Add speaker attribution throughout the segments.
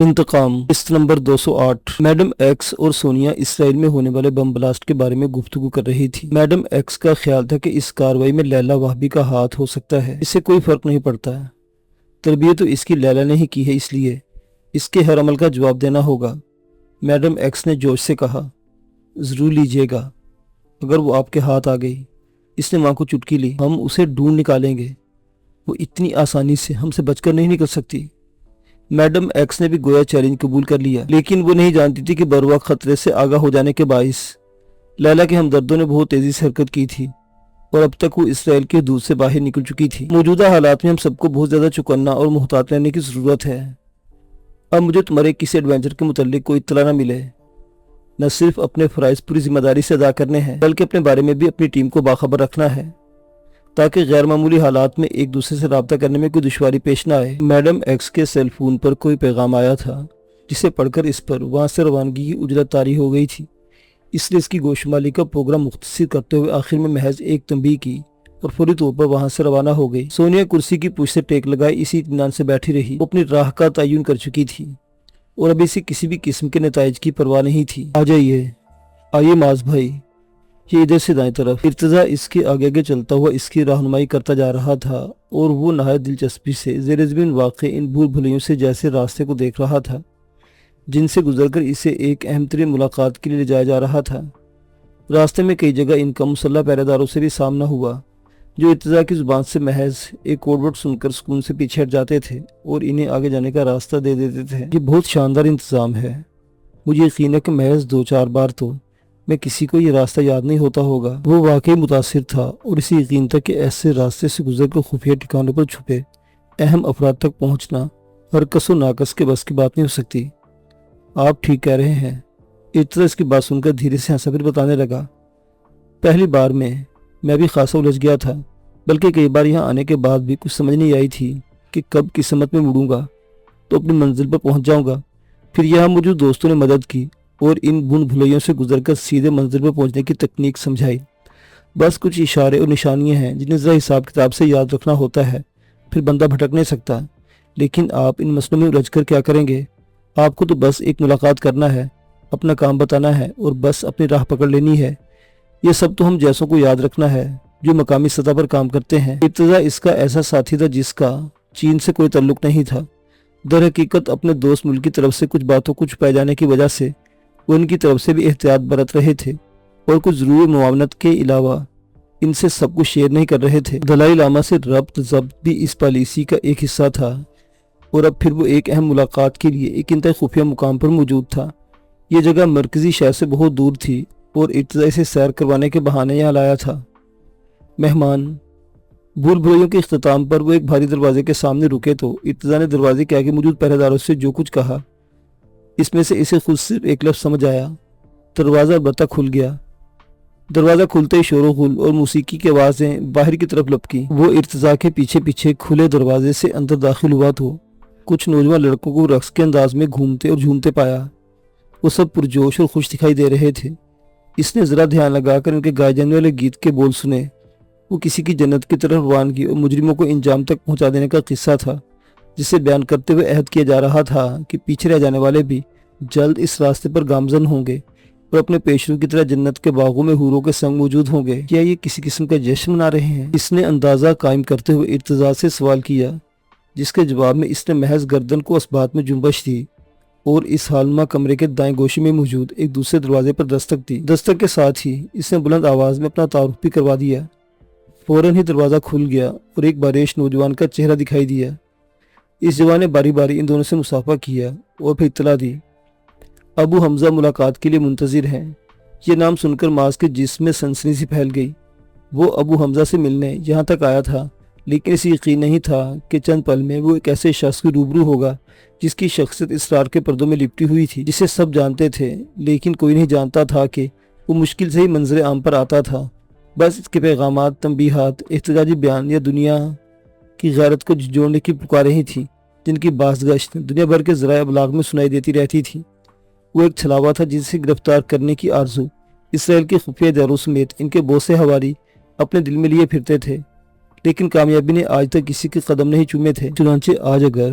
Speaker 1: انتقام قسط number 208۔ Madam x اور سونیا اسرائیل میں ہونے والے بم بلاسٹ کے بارے میں گفتگو کر رہی تھی۔ میڈم ایکس کا خیال تھا کہ اس کارروائی میں لیلا وہبی کا ہاتھ ہو سکتا ہے، اس سے کوئی فرق نہیں پڑتا۔ تربیت تو اس کی لیلا نے ہی کی ہے، اس لیے اس کے ہر عمل کا جواب دینا ہوگا۔ میڈم ایکس نے جوش سے کہا، ضرور لیجئے گا، اگر وہ آپ کے ہاتھ آ گئی۔ اس نے ماں کو چٹکی لی، ہم اسے ڈھونڈ نکالیں گے، وہ اتنی آسانی سے ہم سے بچ کر نہیں نکل سکتی۔ میڈم ایکس نے بھی گویا چیلنج قبول کر لیا، لیکن وہ نہیں جانتی تھی کہ بروقت خطرے سے آگاہ ہو جانے کے باعث لیلا کے ہمدردوں نے بہت تیزی سے حرکت کی تھی اور اب تک وہ اسرائیل کے حدود سے باہر نکل چکی تھی۔ موجودہ حالات میں ہم سب کو بہت زیادہ چوکنا اور محتاط رہنے کی ضرورت ہے۔ اب مجھے تمہارے کسی ایڈونچر کے متعلق کوئی اطلاع نہ ملے۔ نہ صرف اپنے فرائض پوری ذمہ داری سے ادا کرنے ہیں، بلکہ اپنے بارے میں بھی اپنی ٹیم کو باخبر رکھنا ہے، تاکہ غیر معمولی حالات میں ایک دوسرے سے رابطہ کرنے میں کوئی دشواری پیش نہ آئے۔ میڈم ایکس کے سیل فون پر کوئی پیغام آیا تھا، جسے پڑھ کر اس پر وہاں سے روانگی کی اجرت طاری ہو گئی تھی۔ اس لیے اس کی گوشمالی کا پروگرام مختصر کرتے ہوئے آخر میں محض ایک تنبیہ کی اور فوری طور پر وہاں سے روانہ ہو گئی۔ سونیا کرسی کی پشت سے ٹیک لگائے اسی اطمینان سے بیٹھی رہی۔ وہ اپنی راہ کا تعین کر چکی تھی اور ابھی سے کسی بھی قسم کے نتائج کی پرواہ نہیں تھی۔ آئیے معاذ بھائی، یہ ادھر سے دائیں طرف۔ ارتضیٰ اس کے آگے آگے چلتا ہوا اس کی رہنمائی کرتا جا رہا تھا اور وہ نہایت دلچسپی سے زیر زمین واقع ان بھول بھلیوں سے جیسے راستے کو دیکھ رہا تھا جن سے گزر کر اسے ایک اہم ترین ملاقات کے لیے لے جایا جا رہا تھا۔ راستے میں کئی جگہ ان کا مسلح پہرے داروں سے بھی سامنا ہوا، جو ارتضیٰ کی زبان سے محض ایک کوڈ ورڈ سن کر سکون سے پیچھے ہٹ جاتے تھے اور انہیں آگے جانے کا راستہ دے دیتے تھے۔ یہ بہت شاندار انتظام ہے، مجھے یقین ہے کہ محض 2-4 بار تو میں کسی کو یہ راستہ یاد نہیں ہوتا ہوگا۔ وہ واقعی متاثر تھا اور اسے یقین تھا کہ ایسے راستے سے گزر کر خفیہ ٹھکانوں پر چھپے اہم افراد تک پہنچنا ہر کس و ناقص کے بس کی بات نہیں ہو سکتی۔ آپ ٹھیک کہہ رہے ہیں۔ ارتضیٰ اس کی بات سن کر دھیرے سے ہنسا، پھر بتانے لگا، پہلی بار میں بھی خاصا الجھ گیا تھا، بلکہ کئی بار یہاں آنے کے بعد بھی کچھ سمجھ نہیں آئی تھی کہ کب کس سمت میں مڑوں گا تو اپنی منزل پر پہنچ جاؤں گا۔ پھر یہاں موجود دوستوں نے مدد کی اور ان بھول بھلیوں سے گزر کر سیدھے منزل پر پہنچنے کی تکنیک سمجھائی۔ بس کچھ اشارے اور نشانیاں ہیں جنہیں ذرا حساب کتاب سے یاد رکھنا ہوتا ہے، پھر بندہ بھٹک نہیں سکتا۔ لیکن آپ ان مسئلوں میں الجھ کر کیا کریں گے؟ آپ کو تو بس ایک ملاقات کرنا ہے، اپنا کام بتانا ہے اور بس اپنی راہ پکڑ لینی ہے۔ یہ سب تو ہم جیسوں کو یاد رکھنا ہے جو مقامی سطح پر کام کرتے ہیں۔ ارتضیٰ اس کا ایسا ساتھی تھا جس کا چین سے کوئی تعلق نہیں تھا۔ در حقیقت اپنے دوست ملک کی طرف سے کچھ باتوں کو چھپائے جانے کی وجہ سے وہ ان کی طرف سے بھی احتیاط برت رہے تھے اور کچھ ضروری معاونت کے علاوہ ان سے سب کچھ شیئر نہیں کر رہے تھے۔ دلائی لاما سے ربط ضبط بھی اس پالیسی کا ایک حصہ تھا اور اب پھر وہ ایک اہم ملاقات کے لیے ایک انتہائی خفیہ مقام پر موجود تھا۔ یہ جگہ مرکزی شہر سے بہت دور تھی اور ارتضیٰ اسے سیر کروانے کے بہانے یہاں لایا تھا۔ مہمان بھول بھلیوں کے اختتام پر وہ ایک بھاری دروازے کے سامنے رکے تو ارتضیٰ نے دروازے کے آگے موجود پہرے داروں سے جو کچھ کہا اس میں سے اسے خود صرف ایک لفظ سمجھ آیا۔ دروازہ البتہ کھل گیا۔ دروازہ کھلتے ہی شور و غل اور موسیقی کی آوازیں باہر کی طرف لپکیں۔ وہ ارتضیٰ کے پیچھے پیچھے کھلے دروازے سے اندر داخل ہوا تو کچھ نوجوان لڑکوں کو رقص کے انداز میں گھومتے اور جھومتے پایا۔ وہ سب پرجوش اور خوش دکھائی دے رہے تھے۔ اس نے ذرا دھیان لگا کر ان کے گائے جانے والے گیت کے بول سنے۔ وہ کسی کی جنت کی طرف روانگی اور مجرموں کو انجام تک پہنچا دینے کا قصہ تھا، جسے بیان کرتے ہوئے عہد کیا جا رہا تھا کہ پیچھے رہ جانے والے بھی جلد اس راستے پر گامزن ہوں گے اور اپنے پیشرو کی طرح جنت کے باغوں میں حوروں کے سنگ موجود ہوں گے۔ کیا یہ کسی قسم کا جشن منا رہے ہیں؟ اس نے اندازہ قائم کرتے ہوئے ارتضیٰ سے سوال کیا، جس کے جواب میں اس نے محض گردن کو اسبات میں جنبش دی اور اس حالما کمرے کے دائیں گوشے میں موجود ایک دوسرے دروازے پر دستک دی۔ دستک کے ساتھ ہی اس نے بلند آواز میں اپنا تعارف بھی کروا دیا۔ فوراً ہی دروازہ کھل گیا اور ایک باریش نوجوان کا چہرہ دکھائی دیا۔ اس جوان نے باری باری ان دونوں سے مصافحہ کیا اور پھر اطلاع دی، ابو حمزہ ملاقات کے لیے منتظر ہیں۔ یہ نام سن کر معاذ کے جسم میں سنسنی سی پھیل گئی۔ وہ ابو حمزہ سے ملنے یہاں تک آیا تھا، لیکن اسے یقین نہیں تھا کہ چند پل میں وہ ایک ایسے شخص کی روبرو ہوگا جس کی شخصیت اسرار کے پردوں میں لپٹی ہوئی تھی، جسے سب جانتے تھے لیکن کوئی نہیں جانتا تھا کہ وہ مشکل سے ہی منظر عام پر آتا تھا۔ بس اس کے پیغامات، تنبیہات، احتجاجی بیان یا دنیا کی غیرت کو جوڑنے کی پکاریں ہی تھیں، جن کی باز گشت دنیا بھر کے ذرائع ابلاغ میں سنائی دیتی رہتی تھی۔ وہ ایک چھلاوا تھا جسے گرفتار کرنے کی آرزو اسرائیل کے خفیہ اداروں سمیت ان کے بہت سے حواری اپنے دل میں لیے پھرتے تھے، لیکن کامیابی نے آج تک کسی کے قدم نہیں چومے تھے۔ چنانچہ آج اگر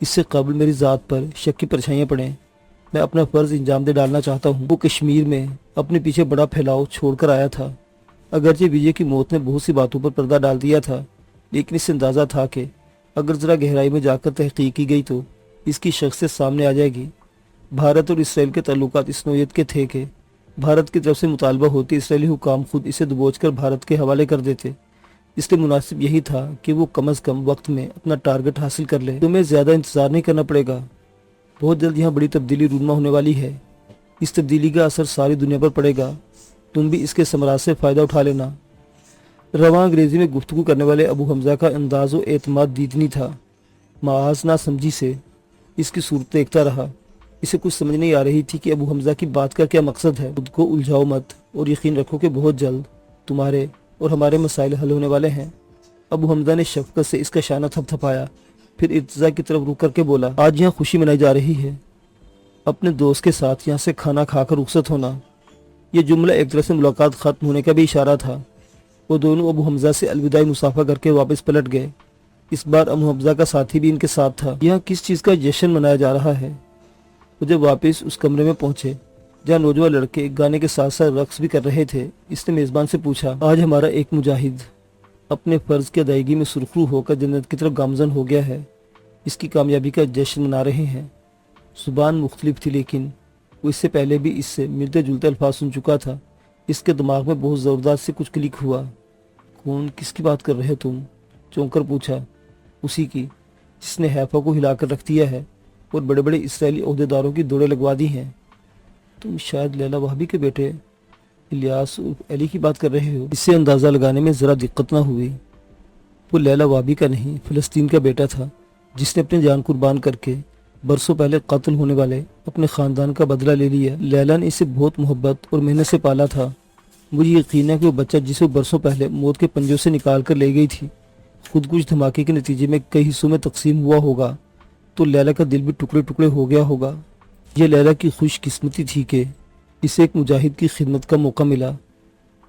Speaker 1: اس سے قبل میری ذات پر شک کی پرچھائیاں پڑیں، میں اپنا فرض انجام دے ڈالنا چاہتا ہوں۔ وہ کشمیر میں اپنے پیچھے بڑا پھیلاؤ چھوڑ کر آیا تھا۔ اگرچہ وجے کی موت نے بہت سی باتوں پر پردہ ڈال دیا تھا، لیکن اس سے اندازہ تھا کہ اگر ذرا گہرائی میں جا کر تحقیق کی گئی تو اس کی شخصیت سامنے آ جائے گی۔ بھارت اور اسرائیل کے تعلقات اس نوعیت کے تھے کہ بھارت کی طرف سے مطالبہ ہوتی اسرائیلی حکام خود اسے دبوچ کر بھارت کے حوالے کر دیتے۔ اس لیے مناسب یہی تھا کہ وہ کم از کم وقت میں اپنا ٹارگٹ حاصل کر لے۔ تمہیں زیادہ انتظار نہیں کرنا پڑے گا، بہت جلد یہاں بڑی تبدیلی رونما ہونے والی ہے۔ اس تبدیلی کا اثر ساری دنیا پر پڑے گا، تم بھی اس کے ثمرات سے فائدہ اٹھا لینا۔ رواں انگریزی میں گفتگو کرنے والے ابو حمزہ کا انداز و اعتماد دیدنی تھا۔ معاذ نہ سمجھی سے اس کی صورت دیکھتا رہا۔ اسے کچھ سمجھ نہیں آ رہی تھی کہ ابو حمزہ کی بات کا کیا مقصد ہے۔ خود کو الجھاؤ مت اور یقین رکھو کہ بہت جلد تمہارے اور ہمارے مسائل حل ہونے والے ہیں۔ ابو حمزہ نے شفقت سے اس کا شانہ تھپ تھپایا، پھر ارتضا کی طرف رک کر کے بولا، آج یہاں خوشی منائی جا رہی ہے، اپنے دوست کے ساتھ یہاں سے کھانا کھا کر رخصت ہونا۔ یہ جملہ ایک طرح سے ملاقات ختم ہونے کا بھی اشارہ تھا۔ وہ دونوں ابو حمزہ سے الوداعی مصافحہ کر کے واپس پلٹ گئے۔ اس بار ابو حمزہ کا ساتھی بھی ان کے ساتھ تھا۔ یہاں کس چیز کا جشن منایا جا رہا ہے؟ وہ جب واپس اس کمرے میں پہنچے جہاں نوجوان لڑکے گانے کے ساتھ ساتھ رقص بھی کر رہے تھے، اس نے میزبان سے پوچھا، آج ہمارا ایک مجاہد اپنے فرض کی ادائیگی میں سرخرو ہو کر جنت کی طرف گامزن ہو گیا ہے، اس کی کامیابی کا جشن منا رہے ہیں۔ زبان مختلف تھی لیکن وہ اس سے پہلے بھی اس سے ملتے جلتے الفاظ سن چکا تھا۔ اس کے دماغ میں بہت زوردار سے کچھ کلک ہوا۔ کون، کس کی بات کر رہے تم؟ چونک کر پوچھا۔ اسی کی جس نے حیفا کو ہلا کر رکھ دیا ہے اور بڑے بڑے اسرائیلی عہدیداروں کی دوڑیں لگوا دی ہیں۔ تم شاید لیلا وہبی کے بیٹے الیاس علی کی بات کر رہے ہو۔ اس سے اندازہ لگانے میں ذرا دقت نہ ہوئی۔ وہ لیلا وہبی کا نہیں، فلسطین کا بیٹا تھا، جس نے اپنی جان قربان کر کے برسوں پہلے قتل ہونے والے اپنے خاندان کا بدلہ لے لیا۔ لیلا نے اسے بہت محبت اور محنت سے پالا تھا۔ مجھے یقین ہے کہ وہ بچہ جسے وہ برسوں پہلے موت کے پنجوں سے نکال کر لے گئی تھی، خود کچھ دھماکے کے نتیجے میں کئی حصوں میں تقسیم ہوا ہوگا، تو لیلا کا دل بھی ٹکڑے ٹکڑے ہو گیا ہوگا۔ یہ لیلا کی خوش قسمتی تھی کہ اسے ایک مجاہد کی خدمت کا موقع ملا،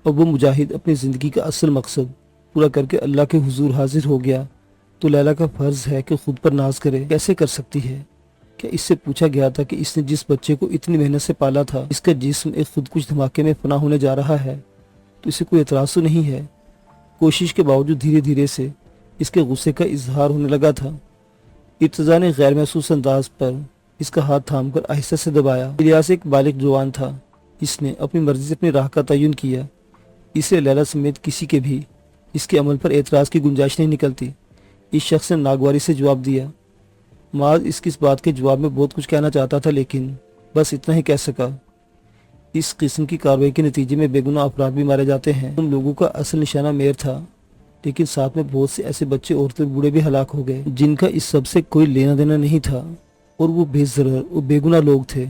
Speaker 1: اور وہ مجاہد اپنی زندگی کا اصل مقصد پورا کر کے اللہ کے حضور حاضر ہو گیا، تو لیلا کا فرض ہے کہ خود پر ناز کرے۔ کیسے کر سکتی ہے؟ کیا اس سے پوچھا گیا تھا کہ اس نے جس بچے کو اتنی محنت سے پالا تھا، اس کا جسم ایک خود کچھ دھماکے میں فنا ہونے جا رہا ہے، تو اسے کوئی اعتراض تو نہیں ہے؟ کوشش کے باوجود دھیرے دھیرے سے اس کے غصے کا اظہار ہونے لگا تھا۔ ارتضا نے غیر محسوس انداز پر اس کا ہاتھ تھام کر آہستہ سے دبایا۔ الیاس ایک بالغ جوان تھا، اس نے اپنی مرضی سے اپنی راہ کا تعین کیا، اس لیے لیلا سمیت کسی کے بھی اس کے عمل پر اعتراض کی گنجائش نہیں نکلتی۔ اس شخص نے ناگواری سے جواب دیا۔ معاذ اس کی اس بات کے جواب میں بہت کچھ کہنا چاہتا تھا، لیکن بس اتنا ہی کہہ سکا، اس قسم کی کارروائی کے نتیجے میں بے گناہ افراد بھی مارے جاتے ہیں۔ تم لوگوں کا اصل نشانہ میر تھا، لیکن ساتھ میں بہت سے ایسے بچے، عورتیں، بوڑھے بھی ہلاک ہو گئے جن کا اس سب سے کوئی لینا دینا نہیں تھا، اور وہ بے ضرر اور بے گناہ لوگ تھے۔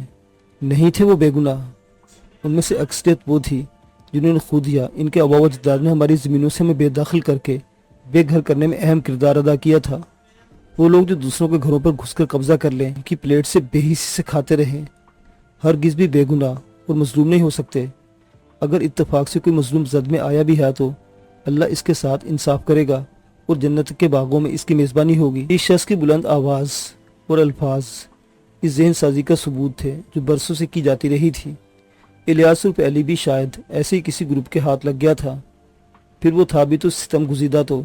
Speaker 1: نہیں تھے وہ بے گناہ، ان میں سے اکثریت وہ تھی جنہوں نے خود یا ان کے آباء و اجداد نے ہماری زمینوں سے ہمیں بے دخل کر کے بے گھر کرنے میں اہم کردار ادا کیا تھا۔ وہ لوگ جو دوسروں کے گھروں پر گھس کر قبضہ کر لیں، ان کی پلیٹ سے بے حسی سے کھاتے رہیں، ہرگز بھی بے گناہ اور مظلوم نہیں ہو سکتے۔ اگر اتفاق سے کوئی مظلوم زد میں آیا بھی ہے تو اللہ اس کے ساتھ انصاف کرے گا اور جنت کے باغوں میں اس کی میزبانی ہوگی۔ اس شخص کی بلند آواز اور الفاظ اس ذہن سازی کا ثبوت تھے جو برسوں سے کی جاتی رہی تھی۔ الیاس علی بھی شاید ایسے ہی کسی گروپ کے ہاتھ لگ گیا تھا، پھر وہ تھا بھی تو ستم گزیدہ، تو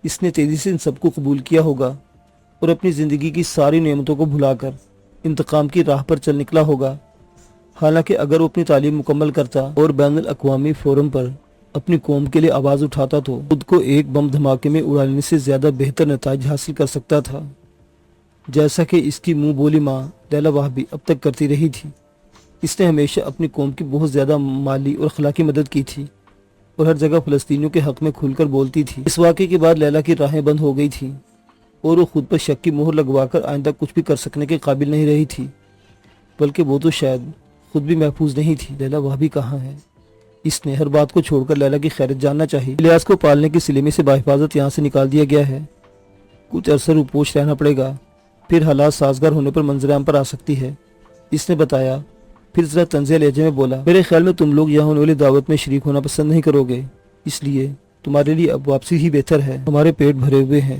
Speaker 1: اس نے تیزی سے ان سب کو قبول کیا ہوگا اور اپنی زندگی کی ساری نعمتوں کو بھلا کر انتقام کی راہ پر چل نکلا ہوگا۔ حالانکہ اگر وہ اپنی تعلیم مکمل کرتا اور بین الاقوامی فورم پر اپنی قوم کے لیے آواز اٹھاتا تو خود کو ایک بم دھماکے میں اڑانے سے زیادہ بہتر نتائج حاصل کر سکتا تھا، جیسا کہ اس کی منہ بولی ماں لیلا وہبی اب تک کرتی رہی تھی۔ اس نے ہمیشہ اپنی قوم کی بہت زیادہ مالی اور اخلاقی مدد کی تھی اور ہر جگہ فلسطینیوں کے حق میں کھل کر بولتی تھی۔ اس واقعے کے بعد لیلا کی راہیں بند ہو گئی تھیں اور وہ خود پر شک کی مہر لگوا کر آئندہ کچھ بھی کر سکنے کے قابل نہیں رہی تھی، بلکہ وہ تو شاید خود بھی محفوظ نہیں تھی۔ لیلا وہبی کہاں ہے؟ اس نے ہر بات کو چھوڑ کر لیلا کی خیرت جاننا چاہی۔ الیاس کو پالنے کے سلے میں سے باحفاظت یہاں سے نکال دیا گیا ہے، کچھ عرصہ روپوش رہنا پڑے گا، پھر حالات سازگار ہونے پر منظر عام پر آ سکتی ہے، اس نے بتایا۔ پھر ذرا طنزیہ لہجے میں بولا، میرے خیال میں تم لوگ یہاں ہونے والی دعوت میں شریک ہونا پسند نہیں کرو گے، اس لیے تمہارے لیے اب واپسی ہی بہتر ہے، ہمارے پیٹ بھرے ہوئے ہیں،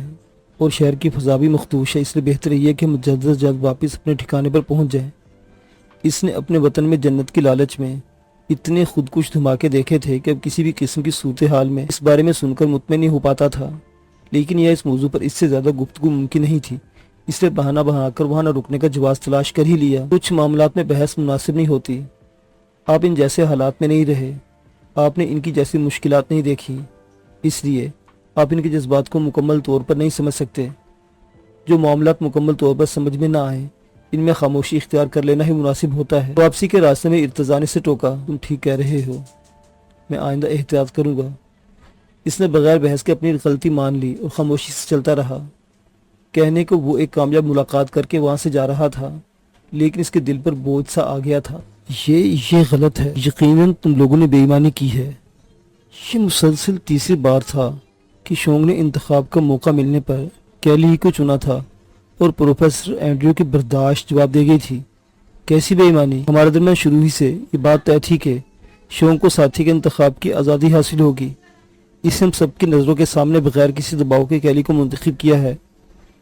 Speaker 1: اور شہر کی فضا بھی مخدوش ہے، اس لیے بہتر یہ ہے کہ ہم جلد از جلد واپس اپنے ٹھکانے پر پہنچ جائیں۔ اس نے اپنے وطن میں جنت کی لالچ میں اتنے خودکش دھماکے دیکھے تھے کہ اب کسی بھی قسم کی صورتحال میں اس بارے میں سن کر مطمئن نہیں ہو پاتا تھا، لیکن یہ اس موضوع پر اس سے زیادہ گفتگو ممکن نہیں تھی، اس لیے بہانہ بنا کر وہاں نہ رکنے کا جواز تلاش کر ہی لیا۔ کچھ معاملات میں بحث مناسب نہیں ہوتی، آپ ان جیسے حالات میں نہیں رہے، آپ نے ان کی جیسی مشکلات نہیں دیکھی، اس لیے آپ ان کے جذبات کو مکمل طور پر نہیں سمجھ سکتے۔ جو معاملات مکمل طور پر سمجھ میں نہ آئے ان میں خاموشی اختیار کر لینا ہی مناسب ہوتا ہے۔ واپسی کے راستے میں ارتضا نے سے ٹوکا، تم ٹھیک کہہ رہے ہو، میں آئندہ احتیاط کروں گا۔ اس نے بغیر بحث کے اپنی غلطی مان لی اور خاموشی سے چلتا رہا۔ کہنے کو وہ ایک کامیاب ملاقات کر کے وہاں سے جا رہا تھا، لیکن اس کے دل پر بوجھ سا آ گیا تھا۔ یہ غلط ہے، یقیناً تم لوگوں نے بے ایمانی کی ہے۔ یہ مسلسل تیسری بار تھا کہ شونگ نے انتخاب کا موقع ملنے پر کیلی ہی کو چنا تھا اور پروفیسر اینڈریو کی برداشت جواب دے گئی تھی۔ کیسی بے ایمانی؟ ہمارے درمیان شروع ہی سے یہ بات طے تھی کہ شونگ کو ساتھی کے انتخاب کی آزادی حاصل ہوگی۔ اسے ہم سب کی نظروں کے سامنے بغیر کسی دباؤ کے کیلی کو منتخب کیا ہے،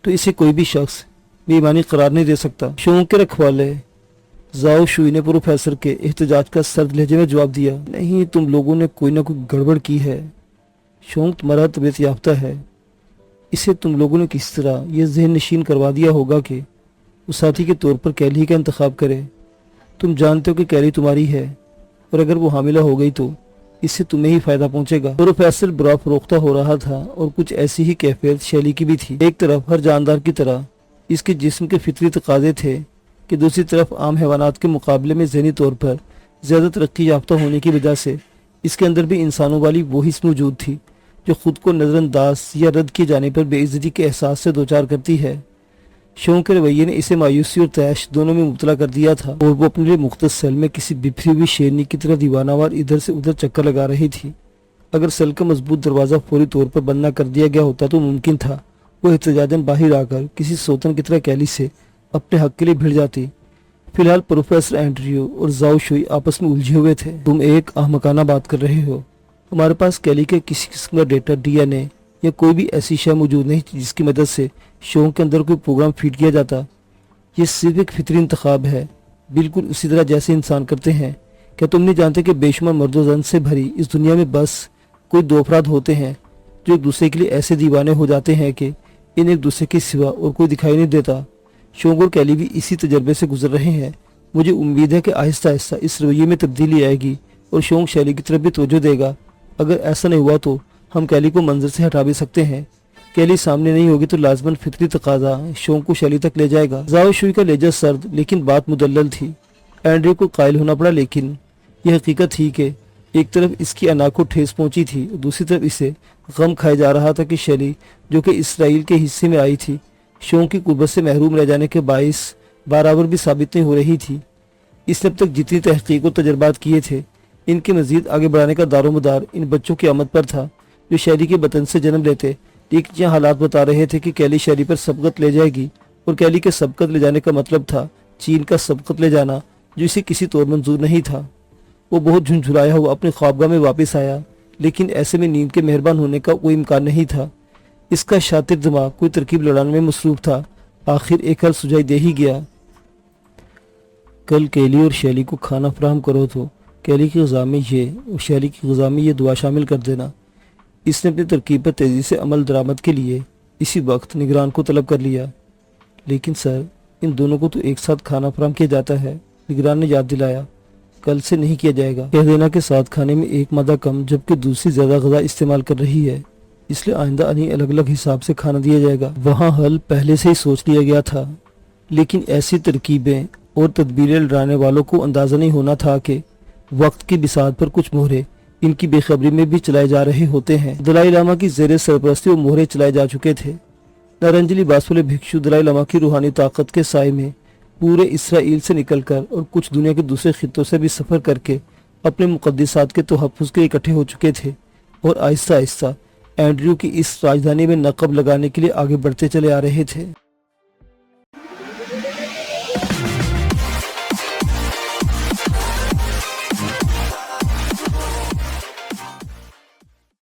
Speaker 1: تو اسے کوئی بھی شخص بے ایمانی قرار نہیں دے سکتا۔ شونگ کے رکھوالے زاؤ شوئی نے پروفیسر کے احتجاج کا سرد لہجے میں جواب دیا، نہیں، تم لوگوں نے کوئی نہ کوئی گڑبڑ کی ہے۔ شونگ تمہارا طبیعت یافتہ ہے، اسے تم لوگوں نے کس طرح یہ ذہن نشین کروا دیا ہوگا کہ وہ ساتھی کے طور پر کیلی کا انتخاب کرے۔ تم جانتے ہو کہ کیلی تمہاری ہے، اور اگر وہ حاملہ ہو گئی تو اس سے تمہیں ہی فائدہ پہنچے گا۔ پروفیسر برا فروختہ ہو رہا تھا اور کچھ ایسی ہی کیفیت شیلی کی بھی تھی۔ ایک طرف ہر جاندار کی طرح اس کے جسم کے فطری تقاضے تھے کہ دوسری طرف عام حیوانات کے مقابلے میں ذہنی طور پر زیادہ ترقی یافتہ ہونے کی وجہ سے اس کے اندر بھی انسانوں والی وہ حس موجود تھی جو خود کو نظر انداز یا رد کیے جانے پر بے عزتی کے احساس سے دوچار کرتی ہے۔ شونگ کے رویے نے اسے مایوسی اور طیش دونوں میں مبتلا کر دیا تھا، اور وہ اپنے لیے مختص سیل میں کسی بپھری ہوئی شیرنی کی طرح دیوانہ وار ادھر سے ادھر چکر لگا رہی تھی۔ اگر سیل کا مضبوط دروازہ فوری طور پر بند نہ کر دیا گیا ہوتا تو ممکن تھا وہ احتجاجاً باہر آ کر کسی سوتن کی طرح کیلی سے اپنے حق کے لیے بھیڑ جاتی۔ فی الحال پروفیسر اینڈریو اور زاؤ شوئی آپس میں الجھے ہوئے تھے۔ تم ایک احمقانہ بات کر رہے ہو، ہمارے پاس کیلی کے کسی قسم کا ڈیٹا، ڈی این اے یا کوئی بھی ایسی شے موجود نہیں جس کی مدد سے شونگ کے اندر کوئی پروگرام فیڈ کیا جاتا۔ یہ صرف ایک فطری انتخاب ہے، بالکل اسی طرح جیسے انسان کرتے ہیں۔ کیا تم نہیں جانتے کہ بے شمار مرد و زن سے بھری اس دنیا میں بس کوئی دو افراد ہوتے ہیں جو ایک دوسرے کے لیے ایسے دیوانے ہو جاتے ہیں کہ انہیں ایک دوسرے کے سوا اور کوئی دکھائی نہیں دیتا۔ شونگ اور کیلی بھی اسی تجربے سے گزر رہے ہیں۔ مجھے امید ہے کہ آہستہ آہستہ اس رویے میں تبدیلی آئے گی اور شونگ شیلی کی طرف بھی توجہ دے گا۔ اگر ایسا نہیں ہوا تو ہم کیلی کو منظر سے ہٹا بھی سکتے ہیں۔ کیلی سامنے نہیں ہوگی تو لازماً فطری تقاضا شونگ کو شیلی تک لے جائے گا۔ زاؤ شوئی کا لہجہ سرد لیکن بات مدلل تھی۔ اینڈریو کو قائل ہونا پڑا، لیکن یہ حقیقت تھی کہ ایک طرف اس کی انا کو ٹھیس پہنچی تھی اور دوسری طرف اسے غم کھائے جا رہا تھا کہ شیلی جو کہ اسرائیل کے حصے میں آئی تھی شونگ کی قربت سے محروم رہ جانے کے باعث برابر بھی ثابت نہیں ہو رہی تھی۔ اس نے اب تک جتنی تحقیق و تجربات کیے تھے ان کے مزید آگے بڑھانے کا دار و مدار ان بچوں کی آمد پر تھا جو شیلی کے بطن سے جنم لیتے، لیکن یہ حالات بتا رہے تھے کہ کیلی شیلی پر سبقت لے جائے گی، اور کیلی کے سبقت لے جانے کا مطلب تھا چین کا سبقت لے جانا، جو اسے کسی طور منظور نہیں تھا۔ وہ بہت جھنجھلایا ہوا اپنی خوابگاہ میں واپس آیا، لیکن ایسے میں نیند کے مہربان ہونے کا کوئی امکان نہیں تھا۔ اس کا شاطر دماغ کوئی ترکیب لڑانے میں مصروف تھا۔ آخر ایک حل سجائی دے ہی گیا۔ کل کیلی اور شیلی کو کھانا فراہم کرو تو کیلی کی غذا میں یہ اور شیلی کی غذا میں یہ دعا شامل کر دینا۔ اس نے اپنی ترکیب پر تیزی سے عمل درآمد کے لیے اسی وقت نگران کو طلب کر لیا۔ لیکن سر، ان دونوں کو تو ایک ساتھ کھانا فراہم کیا جاتا ہے، نگران نے یاد دلایا۔ کل سے نہیں کیا جائے گا، کہہ دینا کہ ساتھ کھانے میں ایک مادہ کم جبکہ دوسری زیادہ غذا استعمال کر رہی ہے، اس لیے آئندہ انہیں الگ الگ حساب سے کھانا دیا جائے گا۔ وہاں حل پہلے سے ہی سوچ لیا گیا تھا، لیکن ایسی ترکیبیں اور تدبیریں لڑانے والوں کو اندازہ نہیں ہونا تھا کہ وقت کی بساط پر کچھ مہرے ان کی بے خبری میں بھی چلائے جا رہے ہوتے ہیں۔ دلائی لاما کی زیر سرپرستی وہ مہرے چلائے جا چکے تھے۔ نارنجلی باس والے بھکشو دلائی لاما کی روحانی طاقت کے سائے میں پورے اسرائیل سے نکل کر اور کچھ دنیا کے دوسرے خطوں سے بھی سفر کر کے اپنے مقدسات کے تحفظ کے اکٹھے ہو چکے تھے، اور آہستہ آہستہ اینڈریو کی اس راجدھانی میں نقب لگانے کے لیے آگے بڑھتے چلے آ رہے تھے۔